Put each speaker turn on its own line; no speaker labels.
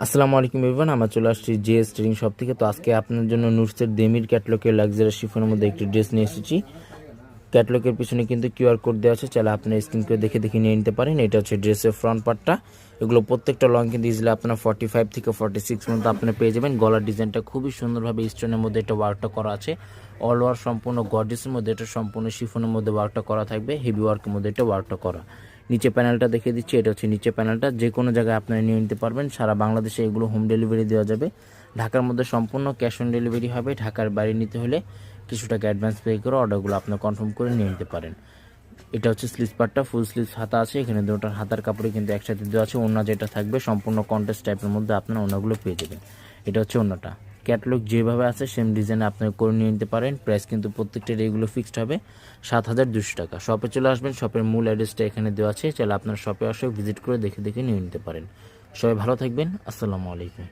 আসসালামু আলাইকুম এভরিওয়ান, আমরা চলে আসছি জেএস ট্রেডিং শপ থেকে। তো আজকে আপনার জন্য নুটসের ডেমির ক্যাটলগের লাক্সারি শিফনের মধ্যে একটি ড্রেস নিয়ে এসেছি। ক্যাটলগের পিছনে কিন্তু কিউআর কোড দেওয়া আছে, চাইলে আপনার স্ক্রিন করে দেখে দেখে নিয়ে নিতে পারেন। এটা হচ্ছে ড্রেসের ফ্রন্ট পার্টটা। এগুলো প্রত্যেকটা লং কিন্তু ইজিলি আপনার 45 থেকে 46 পর্যন্ত আপনি পেয়ে যাবেন। গলার ডিজাইনটা খুবই সুন্দরভাবে স্টোনের মধ্যে এটা ওয়ার্কটা করা আছে। অল ওভার সম্পূর্ণ গর্জিয়াসের মধ্যে, এটা সম্পূর্ণ শিফনের মধ্যে ওয়ার্কটা করা থাকবে, হেভি ওয়ার্কের মধ্যে এটা ওয়ার্কটা করা। নিচে প্যানেলটা দেখে দিচ্ছি, এটা হচ্ছে নিচে প্যানেলটা। যে কোনো জায়গায় আপনারা নিয়ে নিতে পারবেন, সারা বাংলাদেশে এগুলো হোম ডেলিভারি দেওয়া যাবে। ঢাকার মধ্যে সম্পূর্ণ ক্যাশ অন ডেলিভারি হবে। ঢাকার বাইরে নিতে হলে কিছু টাকা অ্যাডভান্স পে করে অর্ডারগুলো আপনার কনফার্ম করে নিয়ে নিতে পারেন। এটা হচ্ছে স্লিভস পার্টটা, ফুল স্লিভস হাতা আছে, এখানে দুটোর হাতার কাপড়ে কিন্তু একসাথে দেওয়া আছে। ওড়না যেটা থাকবে সম্পূর্ণ কন্ট্রাস্ট টাইপের মধ্যে আপনার ওড়নাগুলো পেয়ে যাবেন। এটা হচ্ছে ওড়নাটা। ক্যাটলগ যেভাবে আছে সেম ডিজাইনে আপনি করে নিয়ে নিতে পারেন। প্রাইস কিন্তু প্রত্যেকটার এগুলো ফিক্সড হবে 7,200 টাকা। শপে চলে আসবেন, শপের মূল অ্যাড্রেসটা এখানে দেওয়া আছে, চাইলে আপনার শপে আসে ভিজিট করে দেখে দেখে নিয়ে নিতে পারেন। সবাই ভালো থাকবেন, আসসালামু আলাইকুম।